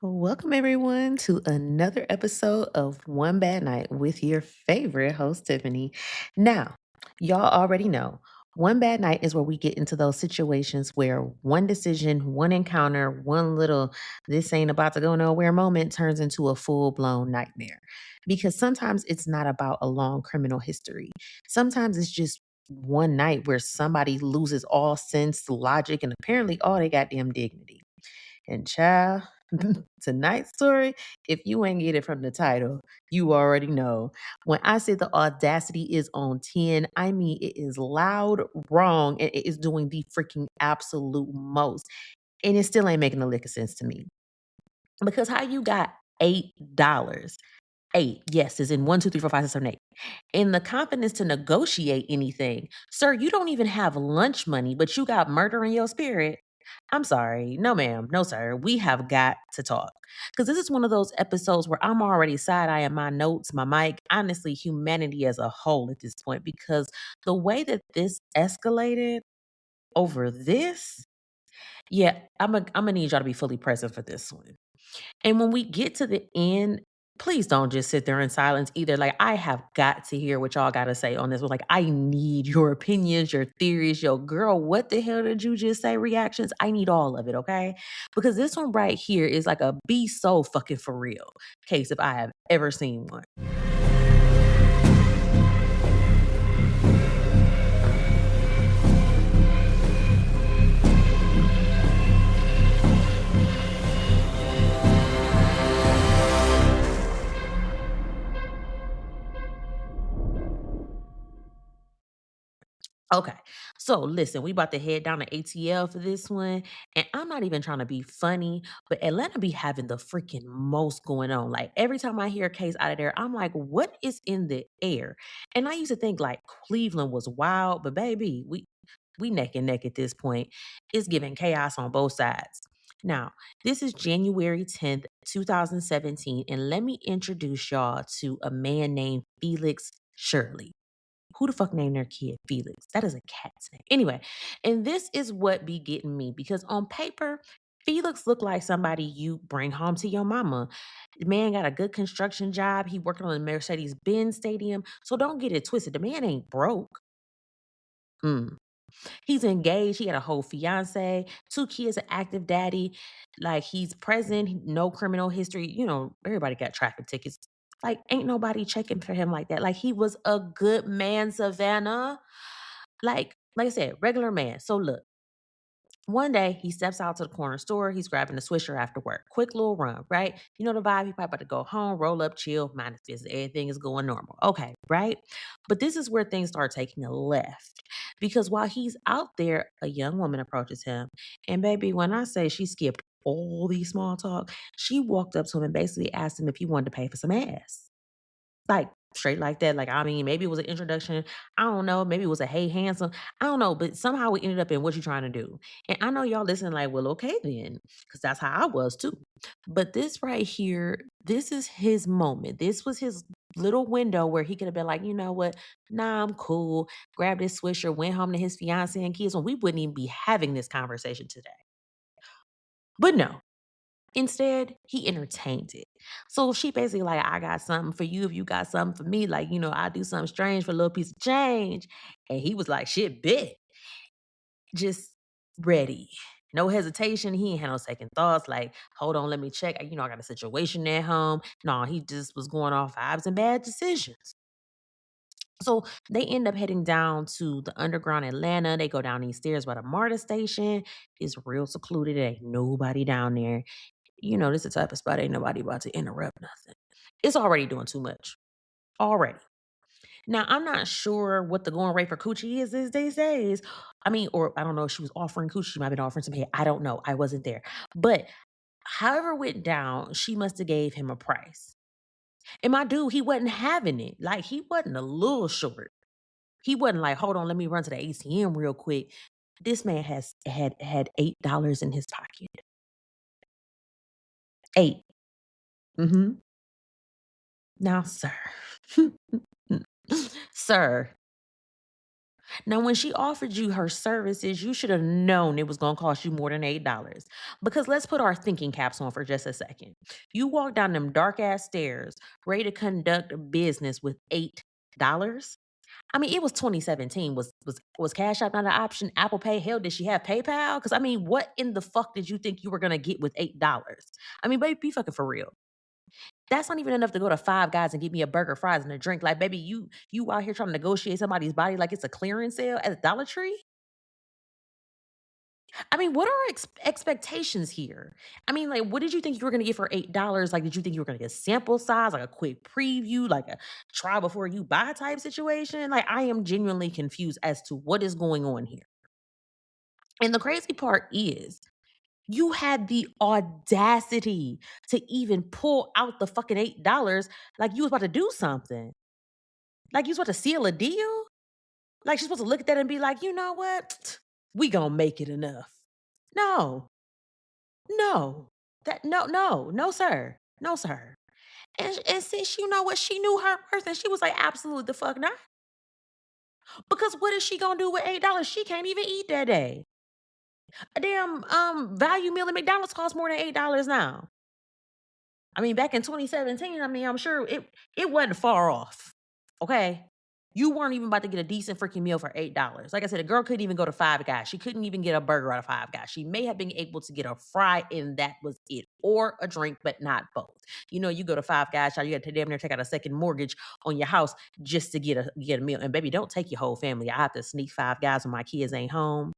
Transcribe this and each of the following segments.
Welcome, everyone, to another episode of One Bad Night with your favorite host, Tiffany. Now, y'all already know One Bad Night is where we get into those situations where one decision, one encounter, one little this ain't about to go nowhere moment turns into a full blown nightmare. Because sometimes it's not about a long criminal history, sometimes it's just one night where somebody loses all sense, logic, and apparently all their goddamn dignity. And child, tonight's story, if you ain't get it from the title, you already know. When I say the audacity is on 10, I mean it is loud, wrong, and it is doing the freaking absolute most. And it still ain't making a lick of sense to me. Because how you got $8? Eight, yes, is in 1, 2, 3, 4, 5, 6, 7, 8. In the confidence to negotiate anything. Sir, you don't even have lunch money, but you got murder in your spirit. I'm sorry. No, ma'am. No, sir. We have got to talk. Because this is one of those episodes where I'm already side eyeing my notes, my mic, honestly, humanity as a whole at this point. Because the way that this escalated over this, yeah, I'm gonna need y'all to be fully present for this one. And when we get to the end, please don't just sit there in silence either. Like, I have got to hear what y'all got to say on this. Like, I need your opinions, your theories, your girl, what the hell did you just say? Reactions. I need all of it, okay? Because this one right here is like a be so fucking for real case if I have ever seen one. Okay. So listen, we about to head down to ATL for this one. And I'm not even trying to be funny, but Atlanta be having the freaking most going on. Like every time I hear a case out of there, I'm like, what is in the air? And I used to think like Cleveland was wild, but baby, we neck and neck at this point. It's giving chaos on both sides. Now, this is January 10th, 2017, and let me introduce y'all to a man named Felix Shirley. Who the fuck named their kid Felix? That is a cat's name. Anyway, and this is what be getting me because on paper, Felix looked like somebody you bring home to your mama. The man got a good construction job. He working on the Mercedes Benz Stadium. So don't get it twisted. The man ain't broke. Mm. He's engaged. He got a whole fiance, two kids, an active daddy. Like he's present, no criminal history. You know, everybody got traffic tickets. Like, ain't nobody checking for him like that. Like, he was a good man, Savannah. Like I said, regular man. So look, one day he steps out to the corner store. He's grabbing a swisher after work. Quick little run, right? You know the vibe. He probably about to go home, roll up, chill, mind his business. Everything is going normal. Okay, right? But this is where things start taking a left. Because while he's out there, a young woman approaches him. And baby, when I say she skipped all these small talk, she walked up to him and basically asked him if he wanted to pay for some ass. Like, straight like that. Like, I mean, maybe it was an introduction. I don't know. Maybe it was a hey, handsome. I don't know. But somehow we ended up in what you trying to do. And I know y'all listening like, well, okay then. Because that's how I was too. But this right here, this is his moment. This was his little window where he could have been like, you know what? Nah, I'm cool. Grabbed his swisher, went home to his fiance and kids. When we wouldn't even be having this conversation today. But no, instead, he entertained it. So she basically like, I got something for you if you got something for me. Like, I do something strange for a little piece of change. And he was like, shit, bet. Just ready. No hesitation. He ain't had no second thoughts. Like, hold on, let me check. I got a situation at home. No, he just was going off vibes and bad decisions. So they end up heading down to the underground Atlanta. They go down these stairs by the MARTA station. It's real secluded. There ain't nobody down there. This the type of spot ain't nobody about to interrupt nothing. It's already doing too much. Already. Now, I'm not sure what the going rate for coochie is these days. I mean, or I don't know if she was offering coochie. She might have been offering some head. I don't know. I wasn't there. But however it went down, she must have gave him a price. And my dude, he wasn't having it. Like, he wasn't a little short. He wasn't like, hold on, let me run to the ATM real quick. This man had $8 in his pocket. 8. Mm-hmm. Now, sir. Sir. Now, when she offered you her services, you should have known it was going to cost you more than $8. Because let's put our thinking caps on for just a second. You walk down them dark ass stairs, ready to conduct business with $8. I mean, it was 2017. Was Cash App not an option? Apple Pay? Hell, did she have PayPal? Because I mean, what in the fuck did you think you were gonna get with $8? I mean, baby, be fucking for real. That's not even enough to go to Five Guys and get me a burger, fries, and a drink. Like, baby, you out here trying to negotiate somebody's body like it's a clearance sale at the Dollar Tree? I mean, what are our expectations here? I mean, like, what did you think you were gonna get for $8? Like, did you think you were gonna get sample size, like a quick preview, like a try before you buy type situation? Like, I am genuinely confused as to what is going on here. And the crazy part is, you had the audacity to even pull out the fucking $8 like you was about to do something. Like you was about to seal a deal? Like she's supposed to look at that and be like, you know what? We gonna make it enough. No, no. No, sir. No, sir. And since you know what, she knew her worth and she was like, absolutely the fuck not. Because what is she gonna do with $8? She can't even eat that day. A damn value meal at McDonald's costs more than $8 now. I mean, back in 2017, I mean, I'm sure it wasn't far off. Okay. You weren't even about to get a decent freaking meal for $8. Like I said, the girl couldn't even go to Five Guys. She couldn't even get a burger out of Five Guys. She may have been able to get a fry, and that was it, or a drink, but not both. You know, you go to Five Guys, child, you got to damn near take out a second mortgage on your house just to get a meal. And baby, don't take your whole family. I have to sneak Five Guys when my kids ain't home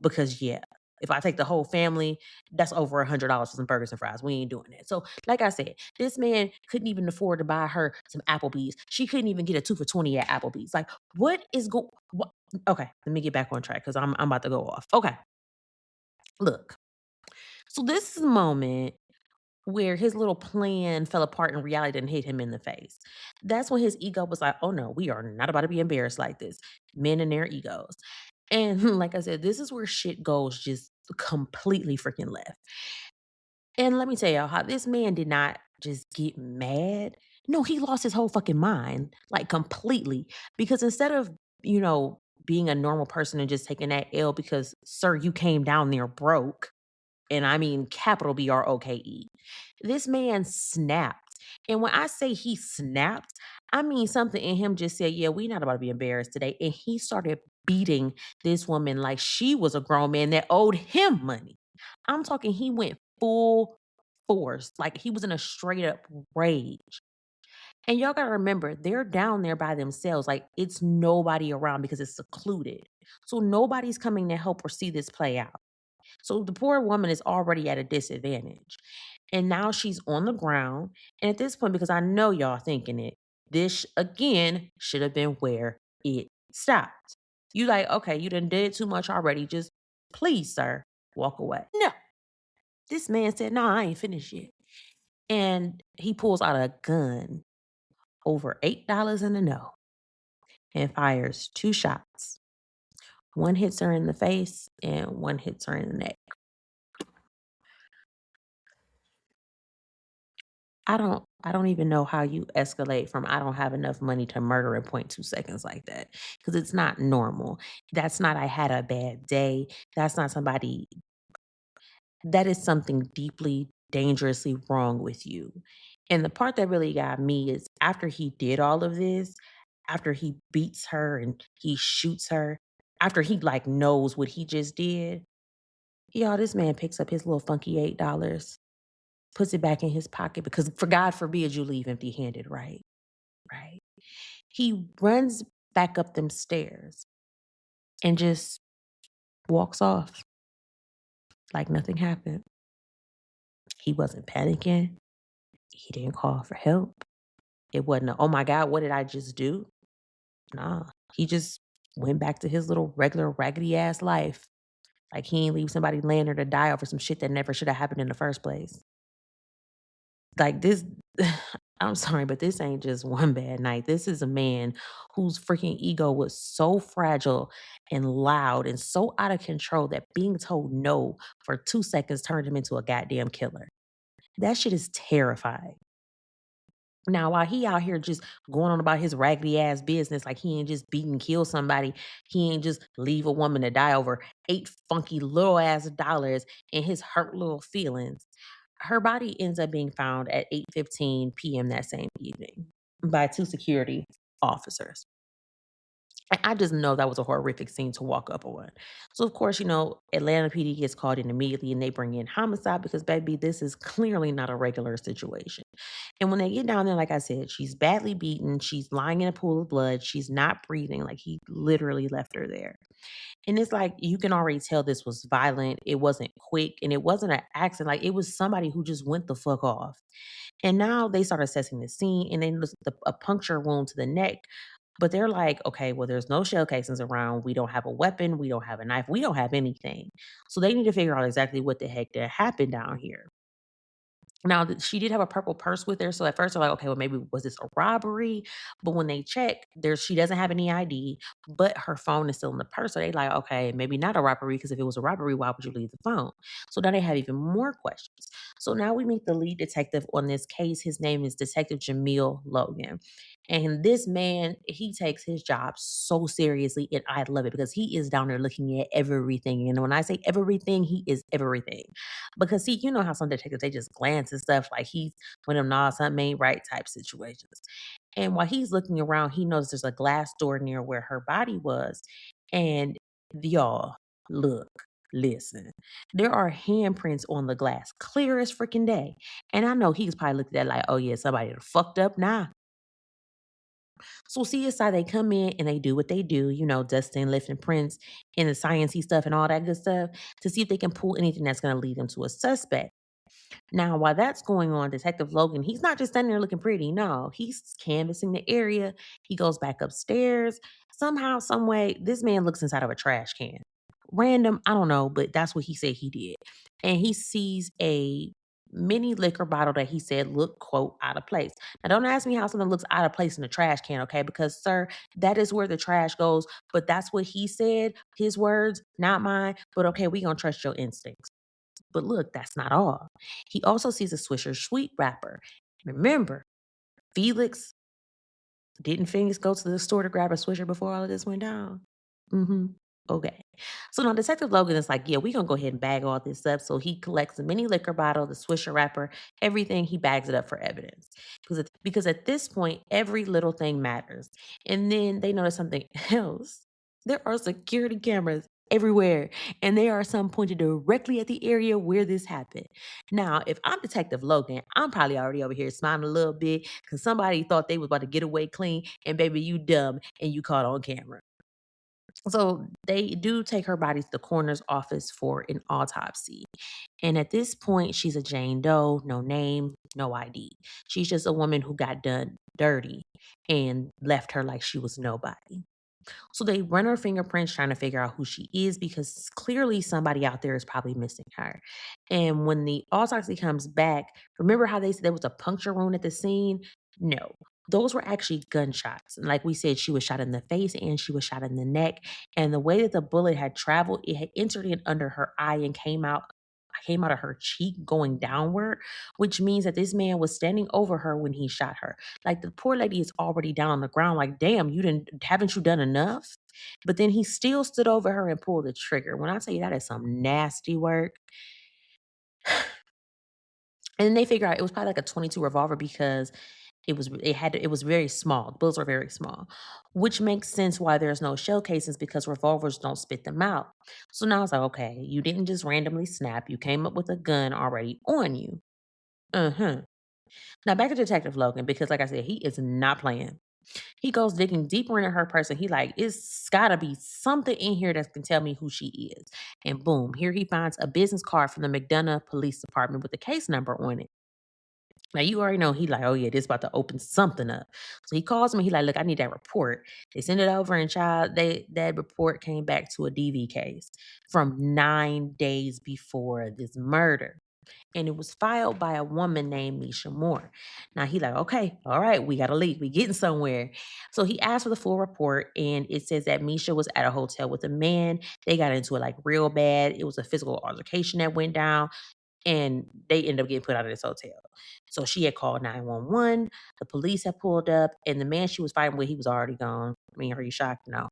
because yeah, if I take the whole family, that's over $100 for some burgers and fries. We ain't doing that. So, like I said, this man couldn't even afford to buy her some Applebee's. She couldn't even get a 2 for $20 at Applebee's. Like, what is going? What? Okay, let me get back on track because I'm about to go off. Okay, look. So this is a moment where his little plan fell apart and reality didn't hit him in the face. That's when his ego was like, oh no, we are not about to be embarrassed like this. Men and their egos. And like I said, this is where shit goes just completely freaking left. And let me tell y'all how this man did not just get mad. No, he lost his whole fucking mind, like completely. Because instead of, being a normal person and just taking that L because, sir, you came down there broke, and I mean capital BROKE. This man snapped. And when I say he snapped, I mean something in him just said, yeah, we not about to be embarrassed today. And he started beating this woman like she was a grown man that owed him money. I'm talking, he went full force. Like he was in a straight up rage. And y'all gotta remember, they're down there by themselves. Like it's nobody around because it's secluded. So nobody's coming to help or see this play out. So the poor woman is already at a disadvantage. And now she's on the ground. And at this point, because I know y'all thinking it, this again should have been where it stopped. You like, okay, you done did too much already. Just please, sir, walk away. No. This man said, no, I ain't finished yet. And he pulls out a gun over $8 in the no and fires two shots. One hits her in the face and one hits her in the neck. I don't even know how you escalate from I don't have enough money to murder in point 0.2 seconds like that because it's not normal. That's not I had a bad day. That's not somebody that is something deeply dangerously wrong with you. And the part that really got me is after he did all of this, after he beats her and he shoots her, after he like knows what he just did, y'all, this man picks up his little funky $8, puts it back in his pocket because for God forbid you leave empty handed, right? Right. He runs back up them stairs and just walks off like nothing happened. He wasn't panicking. He didn't call for help. It wasn't a, oh my God, what did I just do? Nah. He just went back to his little regular raggedy ass life. Like he ain't leave somebody laying there to die over some shit that never should have happened in the first place. Like this, I'm sorry, but this ain't just one bad night. This is a man whose freaking ego was so fragile and loud and so out of control that being told no for 2 seconds turned him into a goddamn killer. That shit is terrifying. Now, while he out here just going on about his raggedy ass business, like he ain't just beat and kill somebody, he ain't just leave a woman to die over 8 funky little ass dollars and his hurt little feelings. Her body ends up being found at 8:15 p.m. that same evening by two security officers. And I just know that was a horrific scene to walk up on. So, of course, Atlanta PD gets called in immediately and they bring in homicide because, baby, this is clearly not a regular situation. And when they get down there, like I said, she's badly beaten. She's lying in a pool of blood. She's not breathing. Like he literally left her there. And it's like you can already tell this was violent. It wasn't quick and it wasn't an accident. Like it was somebody who just went the fuck off. And now they start assessing the scene and they notice a puncture wound to the neck. But they're like, okay, well, there's no shell casings around. We don't have a weapon. We don't have a knife. We don't have anything. So they need to figure out exactly what the heck that happened down here. Now, she did have a purple purse with her, so at first they're like, "Okay, well, maybe was this a robbery?" But when they check, she doesn't have any ID, but her phone is still in the purse. So they like, "Okay, maybe not a robbery because if it was a robbery, why would you leave the phone?" So now they have even more questions. So now we meet the lead detective on this case. His name is Detective Jamil Logan. And this man, he takes his job so seriously, and I love it because he is down there looking at everything. And when I say everything, he is everything. Because see, you know how some detectives they just glance and stuff like he's one of them nah, something ain't right type situations. And while he's looking around, he knows there's a glass door near where her body was. And y'all, look, listen. There are handprints on the glass, clear as freaking day. And I know he's probably looked at that like, oh yeah, somebody done fucked up now. So CSI, they come in and they do what they do, dusting, lifting prints and the sciencey stuff and all that good stuff to see if they can pull anything that's going to lead them to a suspect. Now, while that's going on, Detective Logan, he's not just standing there looking pretty. No, he's canvassing the area. He goes back upstairs. Somehow, some way, this man looks inside of a trash can. Random, I don't know, but that's what he said he did. And he sees a mini liquor bottle that he said looked, quote, out of place. Now, don't ask me how something looks out of place in a trash can, okay? Because, sir, that is where the trash goes. But that's what he said, his words, not mine. But okay, we going to trust your instincts. But look, that's not all. He also sees a Swisher Sweet wrapper. Remember, Felix didn't Phoenix go to the store to grab a Swisher before all of this went down? Mm-hmm. Okay. So now Detective Logan is like, yeah, we're gonna go ahead and bag all this up. So he collects a mini liquor bottle, the Swisher wrapper, everything, he bags it up for evidence. Because at this point, every little thing matters. And then they notice something else. There are security cameras everywhere, and they are some pointed directly at the area where this happened. Now, if I'm Detective Logan, I'm probably already over here smiling a little bit because somebody thought they was about to get away clean, and baby, you dumb and you caught on camera. So they do take her body to the coroner's office for an autopsy. And at this point, she's a Jane Doe, no name, no ID. She's just a woman who got done dirty and left her like she was nobody. So they run her fingerprints trying to figure out who she is because clearly somebody out there is probably missing her. And when the autopsy comes back, remember how they said there was a puncture wound at the scene? No. Those were actually gunshots. And like we said, she was shot in the face and she was shot in the neck. And the way that the bullet had traveled, it had entered in under her eye and came out of her cheek going downward, which means that this man was standing over her when he shot her. Like the poor lady is already down on the ground, like, damn, haven't you done enough? But then he still stood over her and pulled the trigger. When I tell you that is some nasty work. And then they figure out it was probably like a 22 revolver because it was very small. The bullets were very small, which makes sense why there's no shell casings because revolvers don't spit them out. So now it's like, okay, you didn't just randomly snap. You came up with a gun already on you. Uh-huh. Now back to Detective Logan, because like I said, he is not playing. He goes digging deeper into her person. He like, it's gotta be something in here that can tell me who she is. And boom, here he finds a business card from the McDonough Police Department with the case number on it. Now you already know he like, oh yeah, this about to open something up. So he calls me. He like, look, I need that report. They send it over, and child, that report came back to a DV case from 9 days before this murder, and it was filed by a woman named Misha Moore. Now he like, okay, all right, we got to leave. We getting somewhere. So he asked for the full report, and it says that Misha was at a hotel with a man. They got into it like real bad. It was a physical altercation that went down. and they ended up getting put out of this hotel. So she had called 911, the police had pulled up, and the man she was fighting with, he was already gone. I mean, are you shocked? No.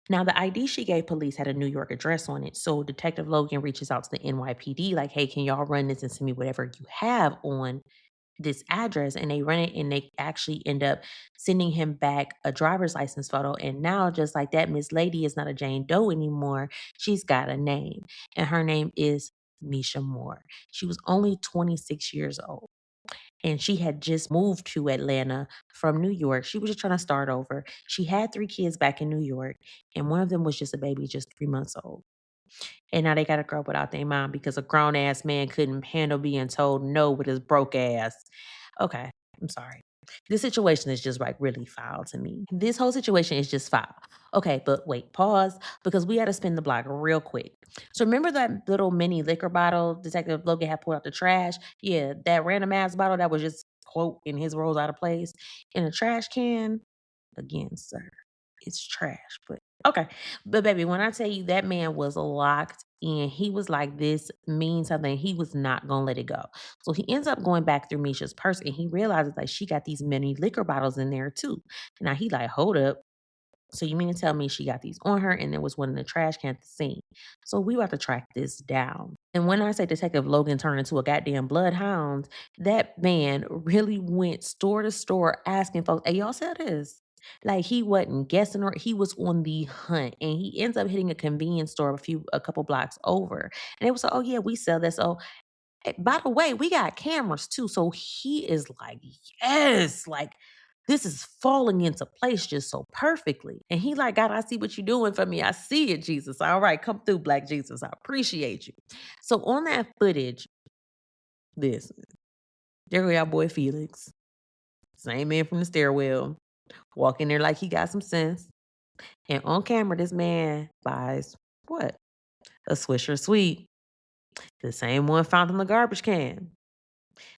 Now, the ID she gave police had a New York address on it. So Detective Logan reaches out to the NYPD, like, hey, can y'all run this and send me whatever you have on this address? And they run it and they actually end up sending him back a driver's license photo. And now, just like that, Miss Lady is not a Jane Doe anymore. She's got a name, and her name is Misha Moore. She was only 26 years old. And she had just moved to Atlanta from New York. She was just trying to start over. She had 3 kids back in New York, and one of them was just a baby, just 3 months old. And now they gotta grow up without their mom because a grown ass man couldn't handle being told no with his broke ass. Okay, I'm sorry. This situation is just like really foul to me. This whole situation is just foul. Okay, but wait, pause, because we got to spin the block real quick. So remember that little mini liquor bottle Detective Logan had pulled out the trash? Yeah, that random ass bottle that was just quote in his words out of place in a trash can. Again, sir, it's trash, but okay. But baby, when I tell you that man was locked in, he was like, this means something. He was not gonna let it go. So he ends up going back through Misha's purse and he realizes like she got these many liquor bottles in there too. Now he like, hold up. So you mean to tell me she got these on her and there was one in the trash can at the scene? So we have to track this down. And when I say Detective Logan turned into a goddamn bloodhound, that man really went store to store asking folks, hey, y'all sell this? Like he wasn't guessing or he was on the hunt and he ends up hitting a convenience store a couple blocks over. And it was like, oh yeah, we sell this. Oh, by the way, we got cameras too. So he is like, yes, like this is falling into place just so perfectly. And he like, God, I see what you're doing for me. I see it, Jesus. All right, come through, Black Jesus. I appreciate you. So on that footage, this there go our boy Felix, same man from the stairwell, walking there like he got some sense. And on camera, this man buys what? A Swisher Sweet, the same one found in the garbage can.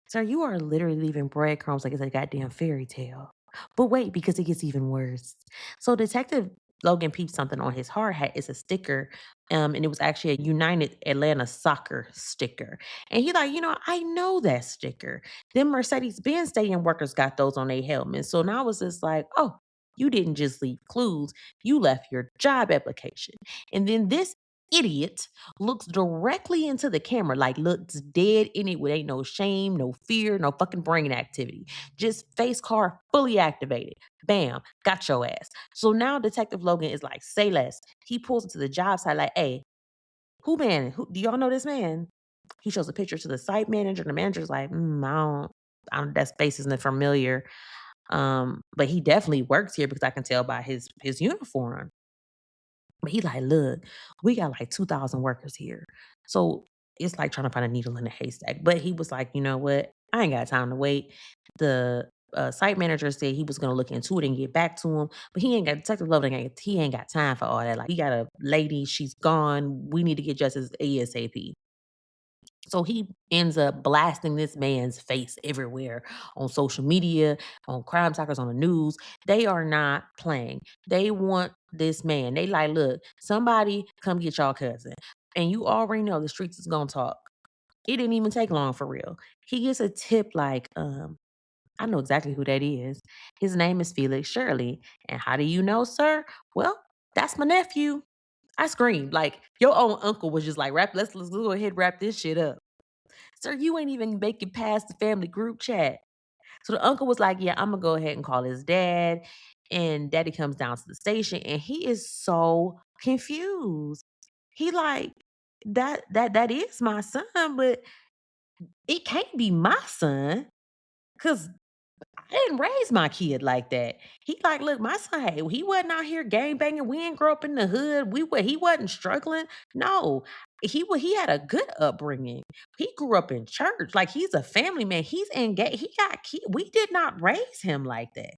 Sir, you are literally leaving breadcrumbs like it's a goddamn fairy tale. But wait, because it gets even worse. So Detective Logan peeped something on his hard hat. It's a sticker. And it was actually a United Atlanta soccer sticker. And he like, I know that sticker. Then Mercedes-Benz stadium workers got those on their helmets. So now it's just like, oh, you didn't just leave clues. You left your job application. And then this idiot looks directly into the camera, like looks dead in it with ain't no shame, no fear, no fucking brain activity. Just face card fully activated. Bam, got your ass. So now Detective Logan is like, say less. He pulls into the job site like, hey, who man? Who do y'all know this man? He shows a picture to the site manager. The manager's like, I don't that face isn't familiar. But he definitely works here because I can tell by his uniform. But he like, look, we got like 2,000 workers here. So it's like trying to find a needle in a haystack. But he was like, you know what? I ain't got time to wait. The site manager said he was going to look into it and get back to him. But he ain't got, Detective Love, he ain't got time for all that. Like, we got a lady, she's gone. We need to get justice ASAP. So he ends up blasting this man's face everywhere on social media, on Crime Talkers, on the news. They are not playing. They want this man. They like, look, somebody come get y'all cousin. And you already know the streets is gonna talk. It didn't even take long for real. He gets a tip like, I know exactly who that is. His name is Felix Shirley. And how do you know, sir? Well, that's my nephew. I screamed. Like, your own uncle was just like, let's go ahead and wrap this shit up. Sir, you ain't even make it past the family group chat. So the uncle was like, yeah, I'm gonna go ahead and call his dad. And daddy comes down to the station and he is so confused. He like, that is my son, but it can't be my son. Cause I didn't raise my kid like that. He like, look, my son, hey, he wasn't out here gang banging. We didn't grow up in the hood. He wasn't struggling. No, he had a good upbringing. He grew up in church. Like he's a family man. He's engaged. He got kid. We did not raise him like that.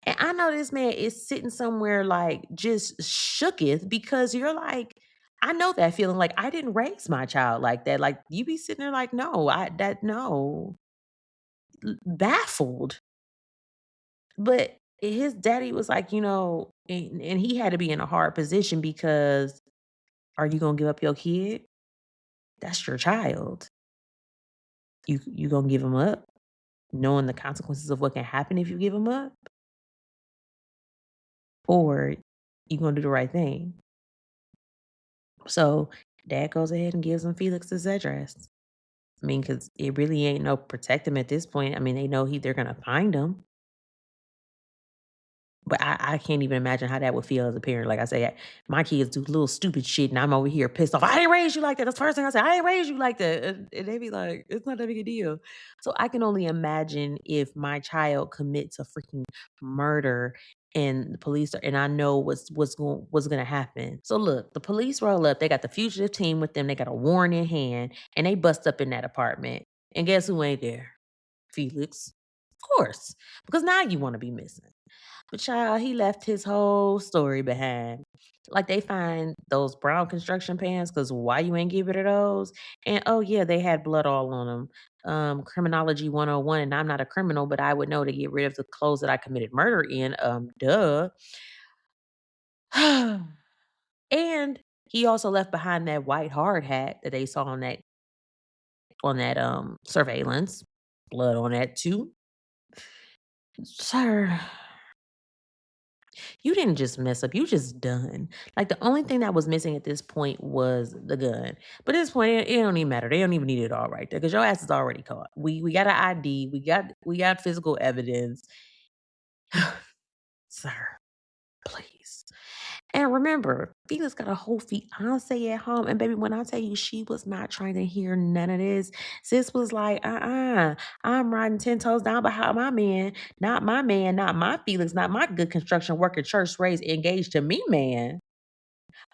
And I know this man is sitting somewhere like just shooketh because you're like, I know that feeling. Like I didn't raise my child like that. Like you be sitting there like, no, no, baffled. But his daddy was like, and he had to be in a hard position because are you gonna give up your kid? That's your child. You gonna give him up, knowing the consequences of what can happen if you give him up, or you gonna do the right thing. So dad goes ahead and gives him Felix's address. I mean, because it really ain't no protect him at this point. I mean, they know they're gonna find him. But I can't even imagine how that would feel as a parent. Like I say, my kids do little stupid shit, and I'm over here pissed off. I ain't raised you like that. That's the first thing I say. I ain't raised you like that, and they be like, it's not that big a deal. So I can only imagine if my child commits a freaking murder, and the police are, and I know what's gonna happen. So look, the police roll up. They got the fugitive team with them. They got a warrant in hand, and they bust up in that apartment. And guess who ain't there? Felix, of course, because now you want to be missing. But child, he left his whole story behind. Like they find those brown construction pants, cause why you ain't give it to those? And oh yeah, they had blood all on them. Criminology 101, and I'm not a criminal, but I would know to get rid of the clothes that I committed murder in. Duh. And he also left behind that white hard hat that they saw on that surveillance. Blood on that too. Sir, you didn't just mess up, you just done. Like, the only thing that was missing at this point was the gun. But at this point, it don't even matter. They don't even need it all right there because your ass is already caught. We got an ID, we got physical evidence. Sir, please. And remember, Felix got a whole fiance at home. And baby, when I tell you she was not trying to hear none of this, sis was like, I'm riding 10 toes down behind my man, not my Felix, not my good construction worker, church raised, engaged to me man.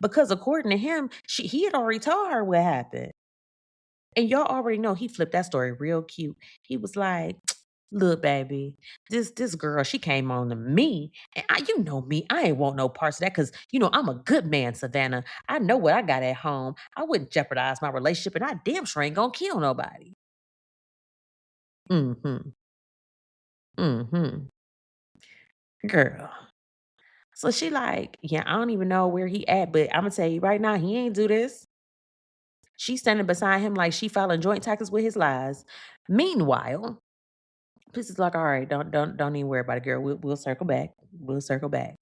Because according to him, he had already told her what happened. And y'all already know he flipped that story real cute. He was like, "Look, baby, this girl, she came on to me, and you know me, I ain't want no parts of that because I'm a good man, Savannah. I know what I got at home. I wouldn't jeopardize my relationship, and I damn sure ain't gonna kill nobody." Mm-hmm. Mm-hmm. Girl. So she like, yeah, I don't even know where he at, but I'm gonna tell you right now, he ain't do this. She's standing beside him like she filing joint taxes with his lies. Meanwhile, this is like, all right, don't even worry about it, girl. We'll circle back. We'll circle back.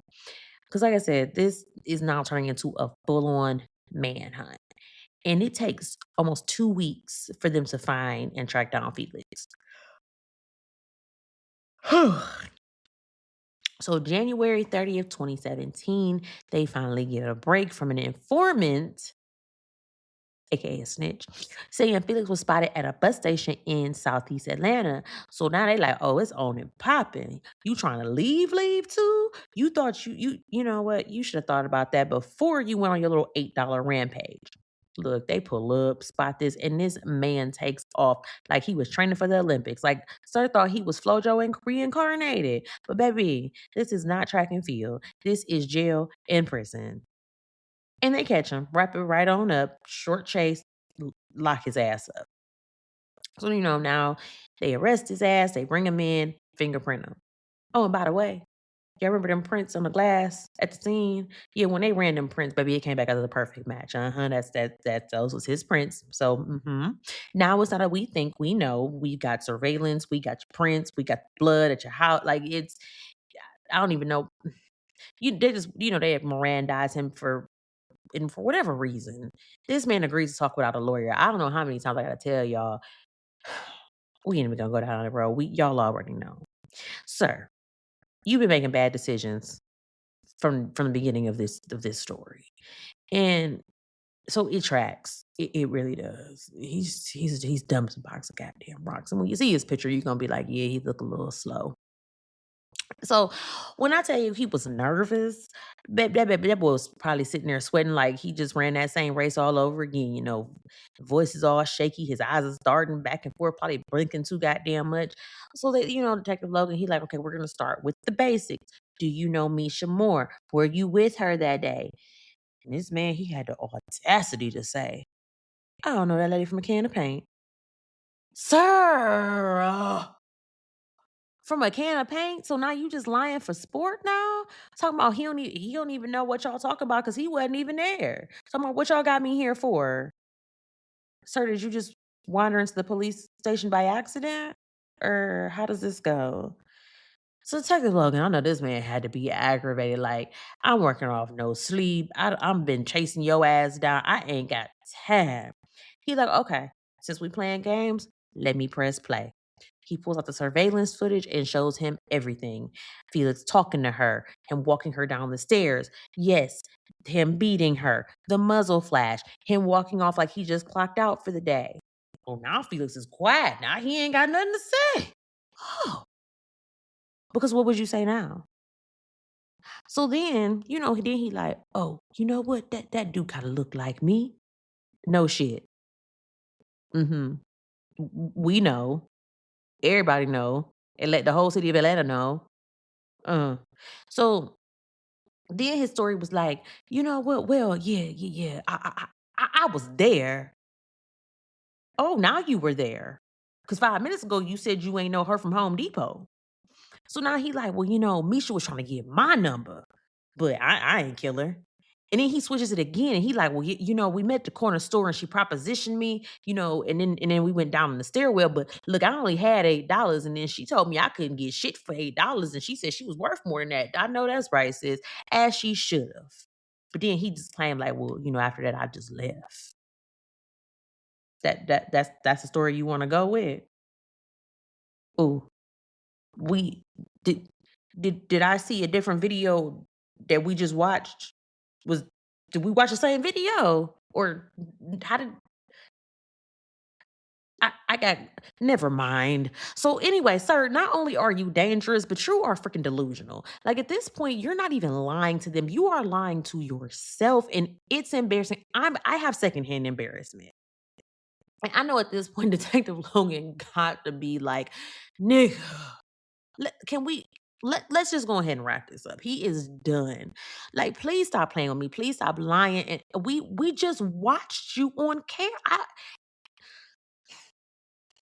Because like I said, this is now turning into a full-on manhunt. And it takes almost 2 weeks for them to find and track down Felix. So January 30th, 2017, they finally get a break from an informant, aka a snitch, saying Felix was spotted at a bus station in Southeast Atlanta. So now they like, oh, it's on and popping. You trying to leave too? You thought you know what? You should have thought about that before you went on your little $8 rampage. Look, they pull up, spot this, and this man takes off like he was training for the Olympics. Like, sir thought he was Flojo and reincarnated. But baby, this is not track and field. This is jail and prison. And they catch him, wrap it right on up, short chase, lock his ass up. So, now they arrest his ass, they bring him in, fingerprint him. Oh, and by the way, y'all remember them prints on the glass at the scene? Yeah, when they ran them prints, baby, it came back as a perfect match. Those was his prints. So now it's not that we think we know. We got surveillance, we got your prints, we got blood at your house. Like I don't even know. They just they had Mirandized him and for whatever reason, this man agrees to talk without a lawyer. I don't know how many times I gotta tell y'all, we ain't even gonna go down the road. Y'all already know. Sir, you've been making bad decisions from the beginning of this story. And so it tracks. It really does. He's dumb as a box of goddamn rocks. And when you see his picture, you're gonna be like, yeah, he look a little slow. So when I tell you he was nervous, that boy was probably sitting there sweating like he just ran that same race all over again. Voice is all shaky, his eyes is darting back and forth, probably blinking too goddamn much. So that Detective Logan, he like, okay, we're gonna start with the basics. Do you know Misha Moore? Were you with her that day? And this man, he had the audacity to say, I don't know that lady from a can of paint. Sir, from a can of paint? So now you just lying for sport now? Talking about he don't even know what y'all talking about because he wasn't even there. Talking about what y'all got me here for. Sir, did you just wander into the police station by accident? Or how does this go? So Detective Logan, I know this man had to be aggravated. Like, I'm working off no sleep. I'm been chasing your ass down. I ain't got time. He like, okay, since we playing games, let me press play. He pulls out the surveillance footage and shows him everything. Felix talking to her, him walking her down the stairs. Yes, him beating her, the muzzle flash, him walking off like he just clocked out for the day. Oh, now Felix is quiet. Now he ain't got nothing to say. Oh, because what would you say now? So then, then he like, oh, you know what? That dude kind of looked like me. No shit. Mm-hmm. We know. Everybody know. And let the whole city of Atlanta know. Uh. So then his story was like, you know what? Well, yeah. I was there. Oh, now you were there. Because 5 minutes ago you said you ain't know her from Home Depot. So now he like, well, Misha was trying to get my number, but I ain't kill her. And then he switches it again, and he like, well, we met at the corner store, and she propositioned me, and then we went down in the stairwell. But look, I only had $8, and then she told me I couldn't get shit for $8, and she said she was worth more than that. I know that's right, sis, as she should have. But then he just claimed like, well, after that I just left. That's the story you want to go with. Ooh, we did did I see a different video that we just watched? Was Did we watch the same video? Or how did I got never mind. So anyway, sir, not only are you dangerous, but you are freaking delusional. Like at this point, you're not even lying to them. You are lying to yourself, and it's embarrassing. I have secondhand embarrassment. And I know at this point, Detective Logan got to be like, nigga. Can we let's just go ahead and wrap this up. He is done. Like, please stop playing with me. Please stop lying. And we just watched you on camera.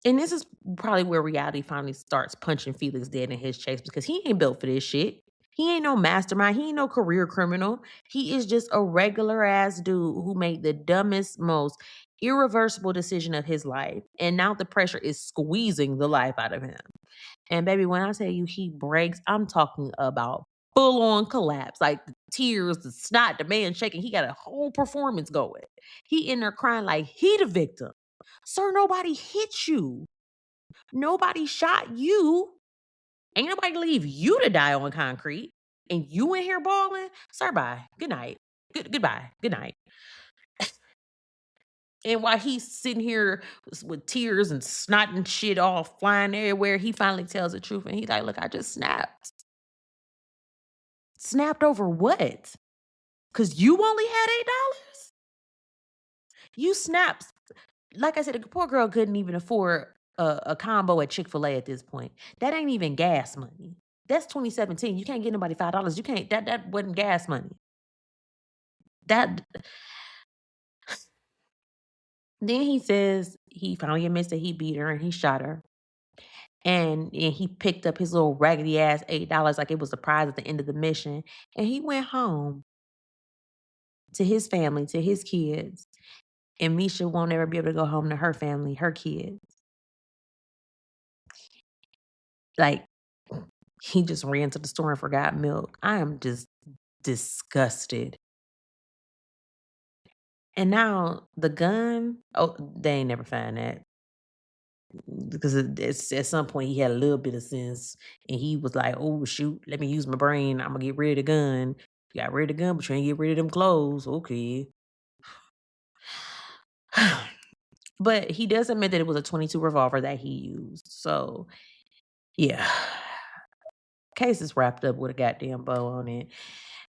And this is probably where reality finally starts punching Felix dead in his chest because he ain't built for this shit. He ain't no mastermind. He ain't no career criminal. He is just a regular ass dude who made the dumbest, most irreversible decision of his life. And now the pressure is squeezing the life out of him. And baby, when I tell you he breaks, I'm talking about full on collapse, like the tears, the snot, the man shaking. He got a whole performance going. He in there crying like he the victim. Sir, nobody hit you. Nobody shot you. Ain't nobody leave you to die on concrete. And you in here bawling? Sir, bye. Good night. Goodbye. Good night. And while he's sitting here with tears and snot and shit all flying everywhere, he finally tells the truth. And he's like, look, I just snapped. Snapped over what? Because you only had $8? You snapped. Like I said, the poor girl couldn't even afford a combo at Chick-fil-A at this point. That ain't even gas money. That's 2017. You can't get nobody $5. You can't, that wasn't gas money. That Then he says he finally admits that he beat her and he shot her. And he picked up his little raggedy ass $8 like it was a prize at the end of the mission. And he went home to his family, to his kids. And Misha won't ever be able to go home to her family, her kids. Like, he just ran to the store and forgot milk. I am just disgusted. And now the gun, oh, they ain't never find that. Because it's at some point he had a little bit of sense and he was like, oh shoot, let me use my brain. I'm gonna get rid of the gun. You got rid of the gun, but you ain't get rid of them clothes. Okay. But he does admit that it was a 22 revolver that he used. So yeah. Case is wrapped up with a goddamn bow on it.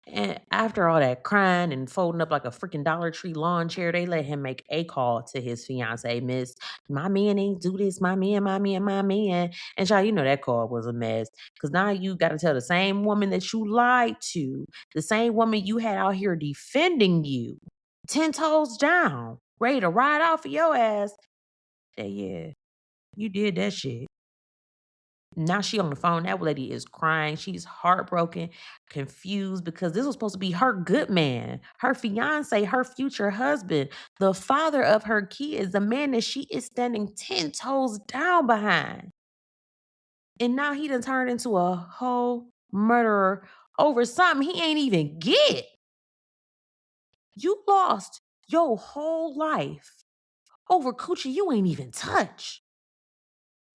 And after all that crying and folding up like a freaking Dollar Tree lawn chair, they let him make a call to his fiance, Miss, my man ain't do this, my man, my man, my man. And child, that call was a mess. Because now you got to tell the same woman that you lied to, the same woman you had out here defending you, 10 toes down, ready to ride out for your ass, that yeah, you did that shit. Now she on the phone. That lady is crying. She's heartbroken, confused because this was supposed to be her good man, her fiance, her future husband, the father of her kids, the man that she is standing 10 toes down behind. And now he done turned into a whole murderer over something he ain't even get. You lost your whole life over coochie you ain't even touch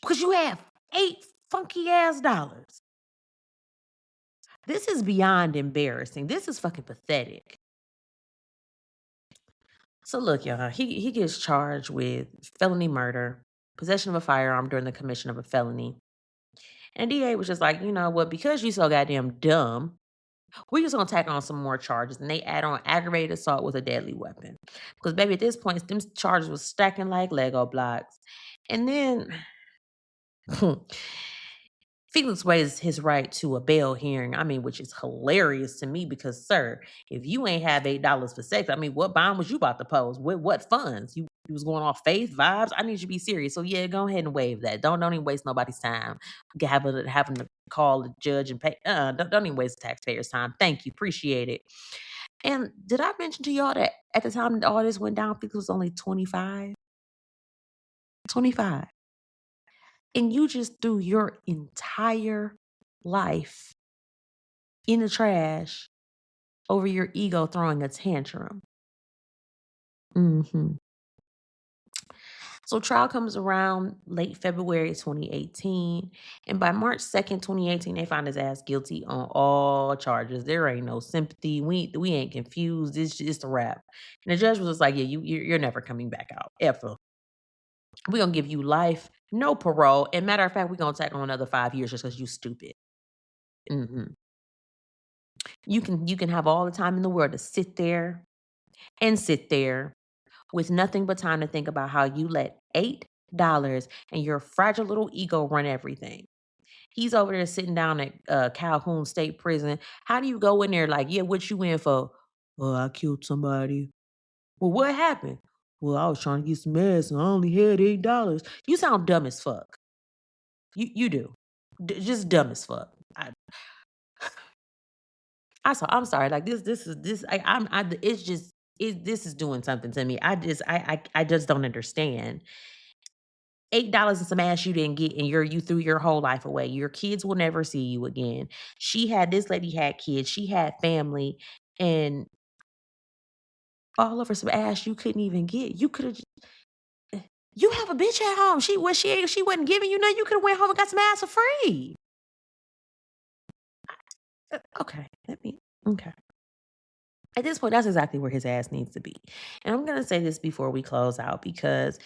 because you have 8 funky ass dollars. This is beyond embarrassing. This is fucking pathetic. So look, y'all, he gets charged with felony murder, possession of a firearm during the commission of a felony. And DA was just like, you know what, because you so goddamn dumb, we're just gonna tack on some more charges. And they add on aggravated assault with a deadly weapon. Because baby, at this point, them charges was stacking like Lego blocks. And then Felix waives his right to a bail hearing. I mean, which is hilarious to me because, sir, if you ain't have $8 for sex, I mean, what bond was you about to pose? With what funds? You was going off faith vibes. I need you to be serious. So yeah, go ahead and waive that. Don't even waste nobody's time. Having to call the judge and pay. Don't even waste the taxpayers' time. Thank you, appreciate it. And did I mention to y'all that at the time that all this went down, Felix was only 25? 25. And you just threw your entire life in the trash over your ego throwing a tantrum. Mhm. So trial comes around late February 2018, and by March 2nd, 2018, they found his ass guilty on all charges. There ain't no sympathy. We ain't confused. It's just a wrap. And the judge was just like, "Yeah, you're never coming back out ever. We're gonna give you life, no parole, and matter of fact, we're gonna tack on another 5 years just because you stupid. Mhm. You can have all the time in the world to sit there with nothing but time to think about how you let $8 and your fragile little ego run everything. He's over there sitting down at Calhoun State Prison. How do you go in there like, yeah, what you in for? Oh, I killed somebody. Well, what happened? Well, I was trying to get some ass and I only had $8. You sound dumb as fuck. You do. Just dumb as fuck. I'm sorry. Like this is this. It's just this is doing something to me. I just don't understand. $8 and some ass you didn't get, and you threw your whole life away. Your kids will never see you again. This lady had kids. She had family, and all over some ass you couldn't even get. You could have. You have a bitch at home. She wasn't giving you nothing. You could have went home and got some ass for free. Okay, let me. Okay. At this point, that's exactly where his ass needs to be. And I'm going to say this before we close out because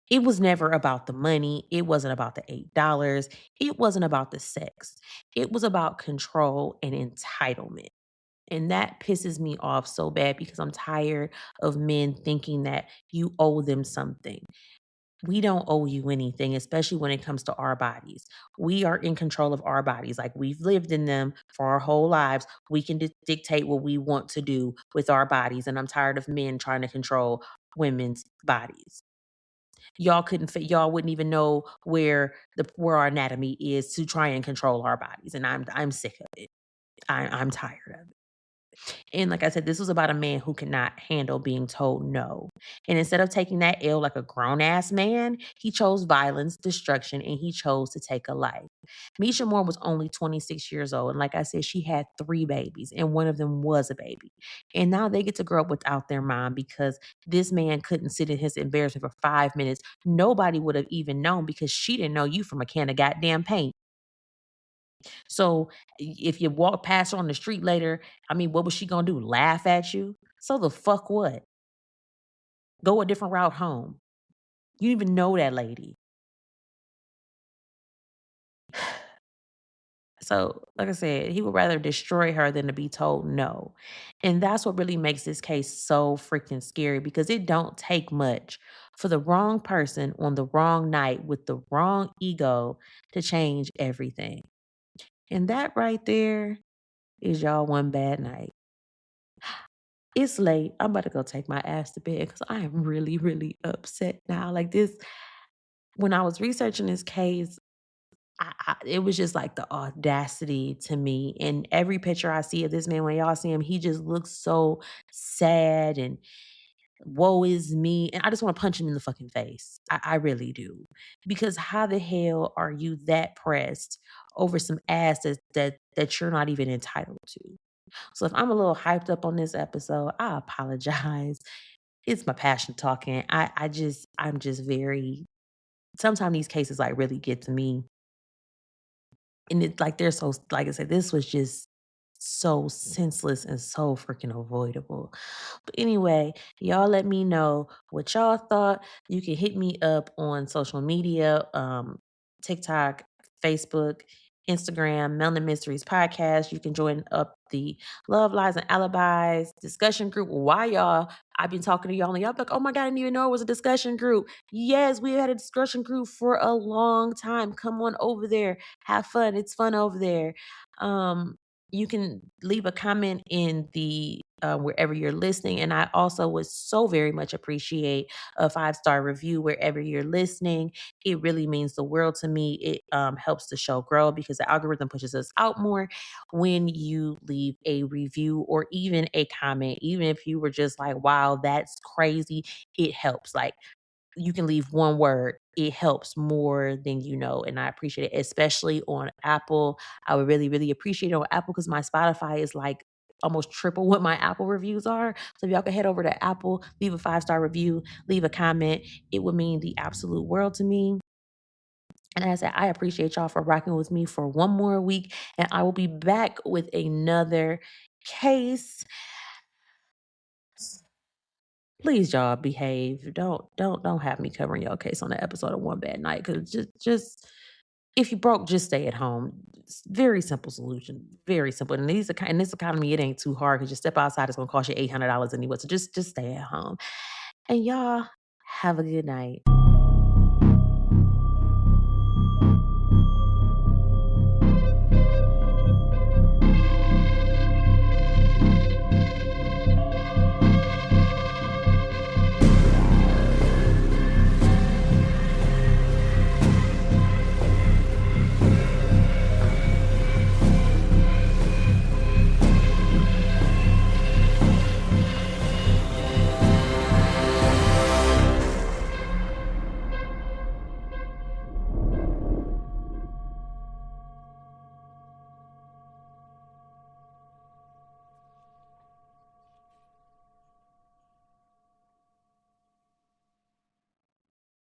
it was never about the money. It wasn't about the $8. It wasn't about the sex. It was about control and entitlement. And that pisses me off so bad because I'm tired of men thinking that you owe them something. We don't owe you anything, especially when it comes to our bodies. We are in control of our bodies. Like we've lived in them for our whole lives. We can dictate what we want to do with our bodies. And I'm tired of men trying to control women's bodies. Y'all couldn't fit, y'all wouldn't even know where our anatomy is to try and control our bodies. And I'm sick of it. I'm tired of it. And like I said, this was about a man who cannot handle being told no. And instead of taking that L like a grown ass man, he chose violence, destruction, and he chose to take a life. Misha Moore was only 26 years old. And like I said, she had 3 babies, and one of them was a baby. And now they get to grow up without their mom because this man couldn't sit in his embarrassment for 5 minutes. Nobody would have even known because she didn't know you from a can of goddamn paint. So if you walk past her on the street later, I mean, what was she gonna do? Laugh at you? So the fuck what? Go a different route home. You didn't even know that lady. So, like I said, he would rather destroy her than to be told no. And that's what really makes this case so freaking scary because it don't take much for the wrong person on the wrong night with the wrong ego to change everything. And that right there is y'all one bad night. It's late. I'm about to go take my ass to bed because I am really, really upset now. Like this, when I was researching this case, it was just like the audacity to me. And every picture I see of this man, when y'all see him, he just looks so sad and woe is me. And I just want to punch him in the fucking face. I really do. Because how the hell are you that pressed over some ass that you're not even entitled to? So if I'm a little hyped up on this episode, I apologize. It's my passion talking. I'm just very sometimes these cases like really get to me. And it's like they're so like I said, this was just so senseless and so freaking avoidable. But anyway, y'all let me know what y'all thought. You can hit me up on social media, TikTok, Facebook, Instagram, Melanin Mysteries Podcast. You can join up the Love Lies and Alibis discussion group. Why y'all? I've been talking to y'all and y'all be like, oh my God, I didn't even know it was a discussion group. Yes, we had a discussion group for a long time. Come on over there. Have fun. It's fun over there. Um, you can leave a comment in the wherever you're listening. And I also would so very much appreciate a 5-star review wherever you're listening. It really means the world to me. It helps the show grow because the algorithm pushes us out more when you leave a review or even a comment. Even if you were just like, wow, that's crazy, it helps. Like, you can leave one word. It helps more than you know. And I appreciate it, especially on Apple. I would really, really appreciate it on Apple because my Spotify is like almost triple what my Apple reviews are. So if y'all can head over to Apple, leave a 5-star review, leave a comment. It would mean the absolute world to me. And as I said, I appreciate y'all for rocking with me for one more week. And I will be back with another case. Please, y'all, behave. Don't have me covering your case on the episode of One Bad Night. Cause just if you broke, just stay at home. It's very simple solution. Very simple. And in this economy, it ain't too hard because you step outside, it's gonna cost you $800 anyway. So just stay at home. And y'all have a good night.